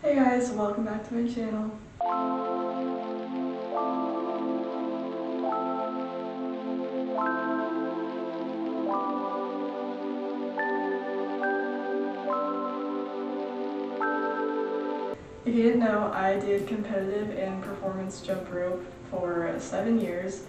Hey guys, welcome back to my channel. If you didn't know, I did competitive and performance jump rope for 7 years,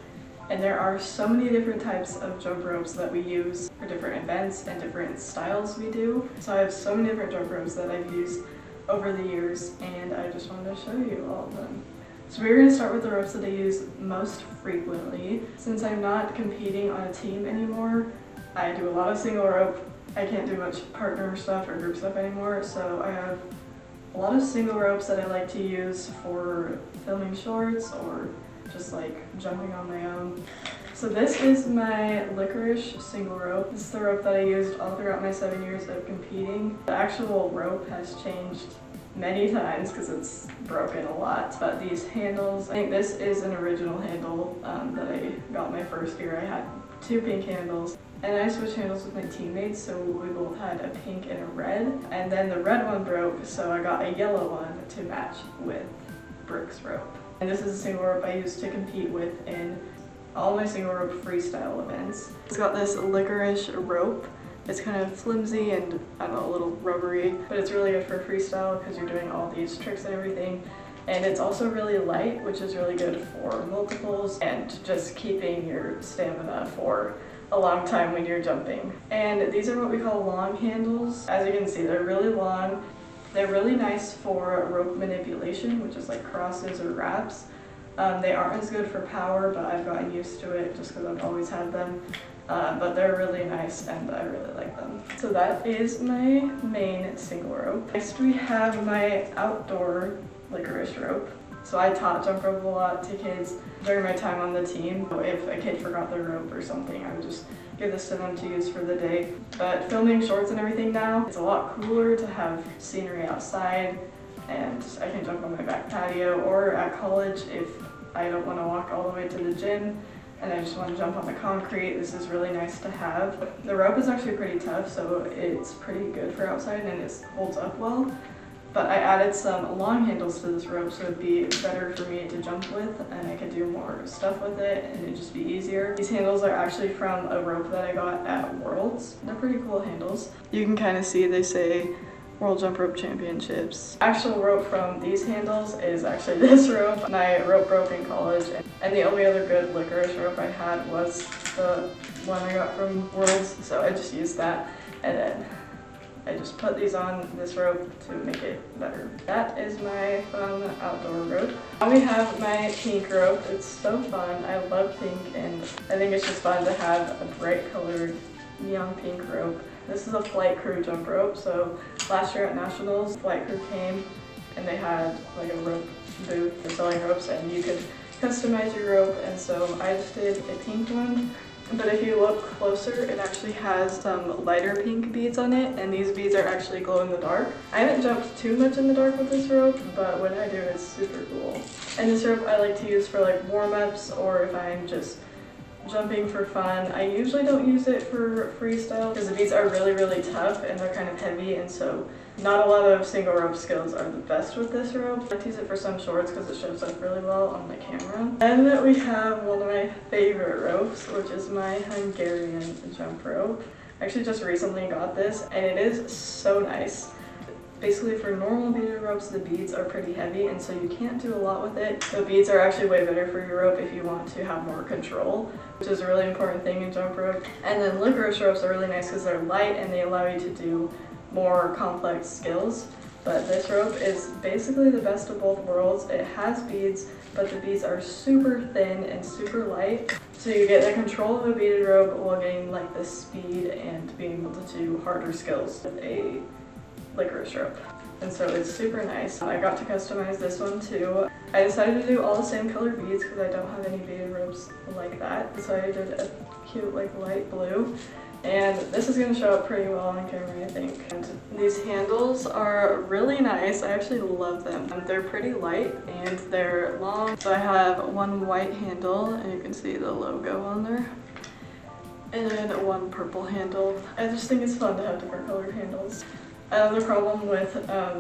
and there are so many different types of jump ropes that we use for different events and different styles we do. So I have so many different jump ropes that I've used over the years, and I just wanted to show you all of them. So we're going to start with the ropes that I use most frequently. Since I'm not competing on a team anymore, I do a lot of single rope. I can't do much partner stuff or group stuff anymore, so I have a lot of single ropes that I like to use for filming shorts or just like jumping on my own. So this is my Licorice single rope. This is the rope that I used all throughout my 7 years of competing. The actual rope has changed many times because it's broken a lot, but these handles, I think this is an original handle that I got my first year. I had 2 pink handles, and I switched handles with my teammates, so we both had a pink and a red, and then the red one broke, so I got a yellow one to match with Brooke's rope. And this is a single rope I used to compete with in all my single rope freestyle events. It's got this licorice rope. It's kind of flimsy and, I don't know, a little rubbery, but it's really good for freestyle because you're doing all these tricks and everything. And it's also really light, which is really good for multiples and just keeping your stamina for a long time when you're jumping. And these are what we call long handles. As you can see, they're really long. They're really nice for rope manipulation, which is like crosses or wraps. They aren't as good for power, but I've gotten used to it just because I've always had them. But they're really nice and I really like them. So that is my main single rope. Next we have my outdoor Licorice rope. So I taught jump rope a lot to kids during my time on the team. If a kid forgot their rope or something, I would just give this to them to use for the day. But filming shorts and everything now, it's a lot cooler to have scenery outside, and I can jump on my back patio, or at college if I don't want to walk all the way to the gym and I just want to jump on the concrete. This is really nice to have. The rope is actually pretty tough, so it's pretty good for outside and it holds up well. But I added some long handles to this rope so it'd be better for me to jump with, and I could do more stuff with it and it'd just be easier. These handles are actually from a rope that I got at Worlds. They're pretty cool handles. You can kind of see they say World Jump Rope Championships. Actual rope from these handles is actually this rope. My rope broke in college, and the only other good Licorice rope I had was the one I got from Worlds, so I just used that, and then I just put these on this rope to make it better. That is my fun outdoor rope. Now we have my pink rope. It's so fun. I love pink, and I think it's just fun to have a bright colored neon pink rope. This is a Flight Crew jump rope. So last year at Nationals, Flight Crew came and they had like a rope booth for selling ropes, and you could customize your rope, and so I just did a pink one. But if you look closer, it actually has some lighter pink beads on it, and these beads are actually glow in the dark. I haven't jumped too much in the dark with this rope, but when I do, it's super cool. And this rope I like to use for like warm-ups, or if I'm just jumping for fun. I usually don't use it for freestyle because the beads are really, really tough and they're kind of heavy, and so not a lot of single rope skills are the best with this rope. I like to use it for some shorts because it shows up really well on the camera. And we have one of my favorite ropes, which is my Hungarian jump rope. I actually just recently got this, and it is so nice. Basically, for normal beaded ropes, the beads are pretty heavy, and so you can't do a lot with it. The beads are actually way better for your rope if you want to have more control, which is a really important thing in jump rope. And then Licorice ropes are really nice because they're light and they allow you to do more complex skills. But this rope is basically the best of both worlds. It has beads, but the beads are super thin and super light. So you get the control of a beaded rope while getting like the speed and being able to do harder skills with a Licorice rope. And so it's super nice. I got to customize this one too. I decided to do all the same color beads because I don't have any beaded ropes like that. So I did a cute like light blue. And this is going to show up pretty well on camera, I think. And these handles are really nice. I actually love them. They're pretty light and they're long. So I have one white handle, and you can see the logo on there. And then one purple handle. I just think it's fun to have different colored handles. Another problem with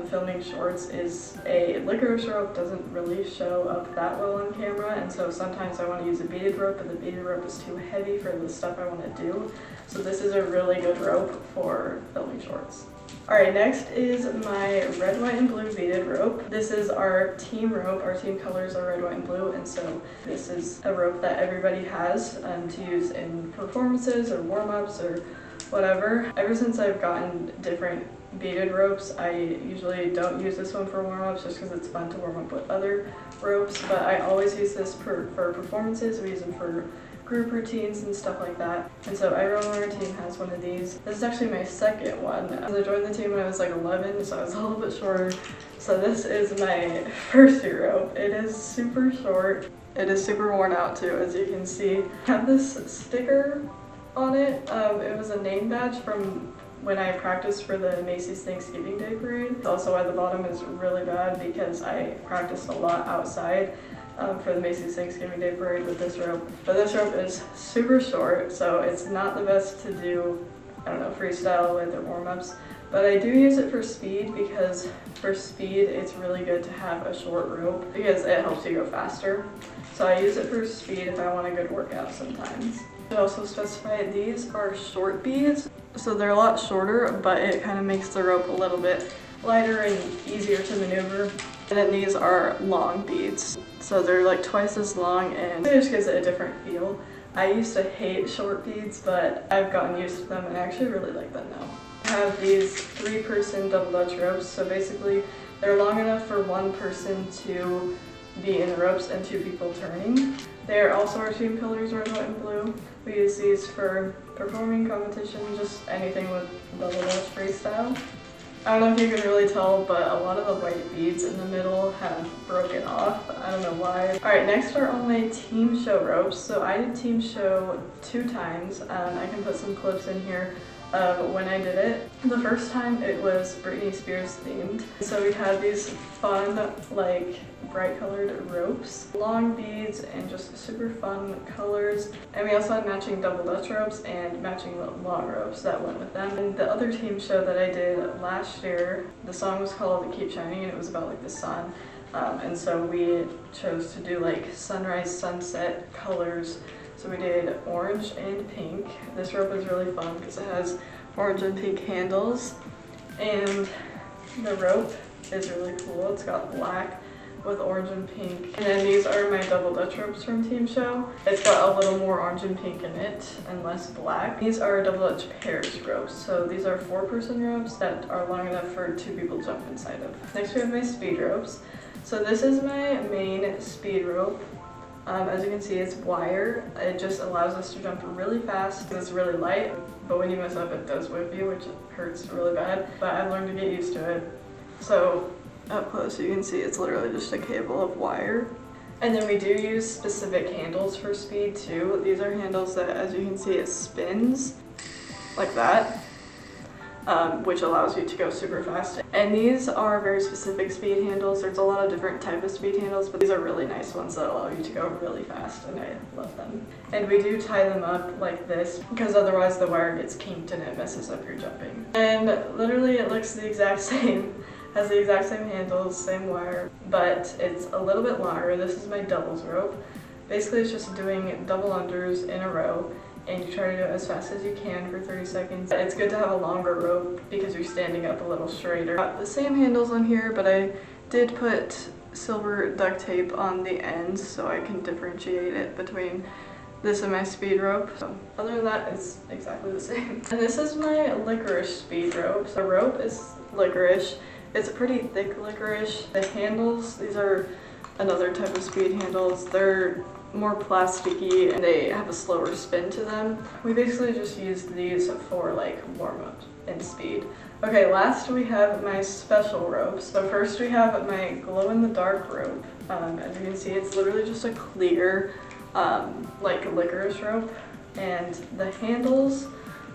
filming shorts is a licorice rope doesn't really show up that well on camera, and so sometimes I want to use a beaded rope, but the beaded rope is too heavy for the stuff I want to do. So this is a really good rope for filming shorts. Alright, next is my red, white, and blue beaded rope. This is our team rope. Our team colors are red, white, and blue, and so this is a rope that everybody has to use in performances or warm-ups or whatever. Ever since I've gotten different beaded ropes, I usually don't use this one for warm-ups just because it's fun to warm up with other ropes, but I always use this for performances. We use them for group routines and stuff like that. And so everyone on our team has one of these. This is actually my second one. I joined the team when I was like 11, so I was a little bit shorter. So this is my first year rope. It is super short. It is super worn out too, as you can see. I have this sticker on it. It was a name badge from when I practiced for the Macy's Thanksgiving Day Parade. It's also why the bottom is really bad, because I practiced a lot outside for the Macy's Thanksgiving Day Parade with this rope. But this rope is super short, so it's not the best to do, I don't know, freestyle with or warm-ups. But I do use it for speed, because for speed it's really good to have a short rope because it helps you go faster. So I use it for speed if I want a good workout sometimes. I should also specify these are short beads, so they're a lot shorter, but it kind of makes the rope a little bit lighter and easier to maneuver. And then these are long beads, so they're like twice as long, and it just gives it a different feel. I used to hate short beads, but I've gotten used to them and I actually really like them now. I have these 3-person double Dutch ropes, so basically they're long enough for one person to be in the ropes and 2 people turning. They are also our team colors, red, white, and blue. We use these for performing competition, just anything with double Dutch freestyle. I don't know if you can really tell, but a lot of the white beads in the middle have broken off. I don't know why. Alright, next are all my team show ropes. So I did team show 2 times. I can put some clips in here of when I did it. The first time it was Britney Spears themed. So we had these fun, like, bright colored ropes, long beads, and just super fun colors. And we also had matching double Dutch ropes and matching long ropes that went with them. And the other team show that I did last year, the song was called Keep Shining, and it was about like the sun. And so we chose to do like sunrise, sunset colors. So we did orange and pink. This rope is really fun because it has orange and pink handles. And the rope is really cool. It's got black with orange and pink. And then these are my double Dutch ropes from Team Show. It's got a little more orange and pink in it and less black. These are double Dutch pairs ropes. So these are 4-person ropes that are long enough for 2 people to jump inside of. Next we have my speed ropes. So this is my main speed rope. As you can see, it's wire. It just allows us to jump really fast. It's really light, but when you mess up, it does whip you, which hurts really bad. But I've learned to get used to it. So up close, you can see it's literally just a cable of wire. And then we do use specific handles for speed too. These are handles that, as you can see, it spins like that. Which allows you to go super fast. And these are very specific speed handles. There's a lot of different type of speed handles, but these are really nice ones that allow you to go really fast, and I love them. And we do tie them up like this because otherwise the wire gets kinked and it messes up your jumping. And literally it looks the exact same, has the exact same handles, same wire, but it's a little bit longer. This is my doubles rope. Basically it's just doing double unders in a row, and you try to do it as fast as you can for 30 seconds. It's good to have a longer rope because you're standing up a little straighter. Got the same handles on here, but I did put silver duct tape on the ends so I can differentiate it between this and my speed rope. So other than that, it's exactly the same. And this is my licorice speed rope. So the rope is licorice. It's a pretty thick licorice. The handles, these are another type of speed handles. They're more plasticky and they have a slower spin to them. We basically just use these for like warm-up and speed. Okay, last we have my special ropes. So first we have my glow-in-the-dark rope. As you can see, it's literally just a clear like licorice rope, and the handles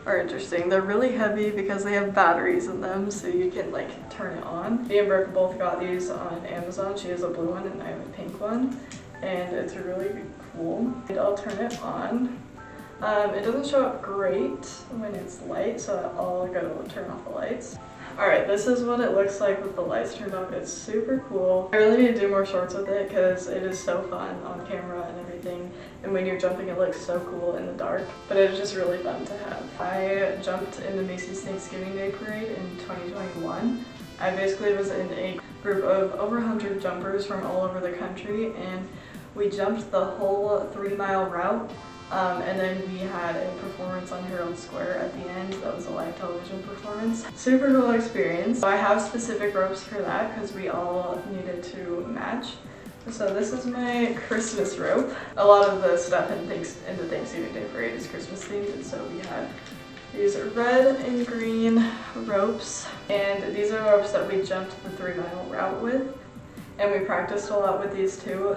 are interesting. They're really heavy because they have batteries in them, so you can like turn it on. Me and Brooke both got these on Amazon. She has a blue one and I have a pink one. And it's really cool. And I'll turn it on. It doesn't show up great when it's light, so I'll go turn off the lights. Alright, this is what it looks like with the lights turned off. It's super cool. I really need to do more shorts with it because it is so fun on camera and everything. And when you're jumping, it looks so cool in the dark. But it is just really fun to have. I jumped in the Macy's Thanksgiving Day Parade in 2021. I basically was in a group of over 100 jumpers from all over the country, and we jumped the whole 3-mile route. And then we had a performance on Herald Square at the end. That was a live television performance. Super cool experience. So I have specific ropes for that because we all needed to match. So this is my Christmas rope. A lot of the stuff in the Thanksgiving Day Parade is Christmas themed, and so we had these red and green ropes. And these are ropes that we jumped the 3-mile route with. And we practiced a lot with these too.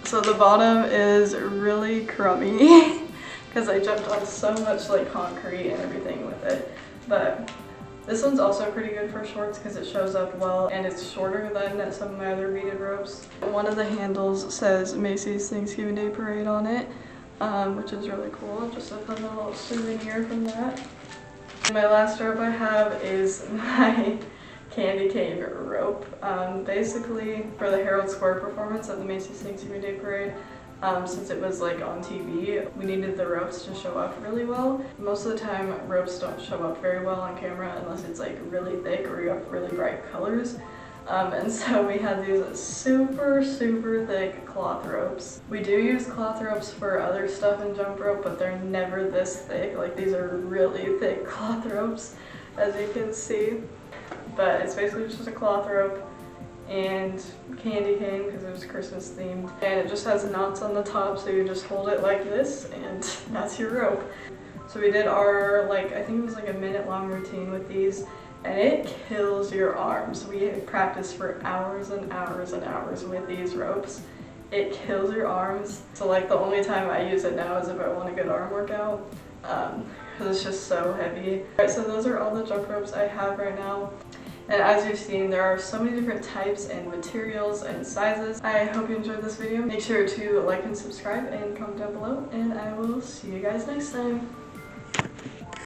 So the bottom is really crummy because I jumped on so much like concrete and everything with it. But this one's also pretty good for shorts because it shows up well and it's shorter than some of my other beaded ropes. One of the handles says Macy's Thanksgiving Day Parade on it, which is really cool. Just a fun little souvenir from that. And my last rope I have is my candy cane rope. Basically for the Herald Square performance at the Macy's Thanksgiving Day Parade, since it was like on TV, we needed the ropes to show up really well. Most of the time ropes don't show up very well on camera unless it's like really thick or you have really bright colors. And so we had these super thick cloth ropes. We do use cloth ropes for other stuff in jump rope, but they're never this thick. Like these are really thick cloth ropes, as you can see. But it's basically just a cloth rope and candy cane because it was Christmas themed. And it just has knots on the top, so you just hold it like this and that's your rope. So we did our, like, I think it was like a minute-long routine with these, and it kills your arms. We practiced for hours and hours and hours with these ropes. It kills your arms. So like the only time I use it now is if I want a good arm workout, because it's just so heavy. Alright, so those are all the jump ropes I have right now. And as you've seen, there are so many different types and materials and sizes. I hope you enjoyed this video. Make sure to like and subscribe and comment down below, and I will see you guys next time.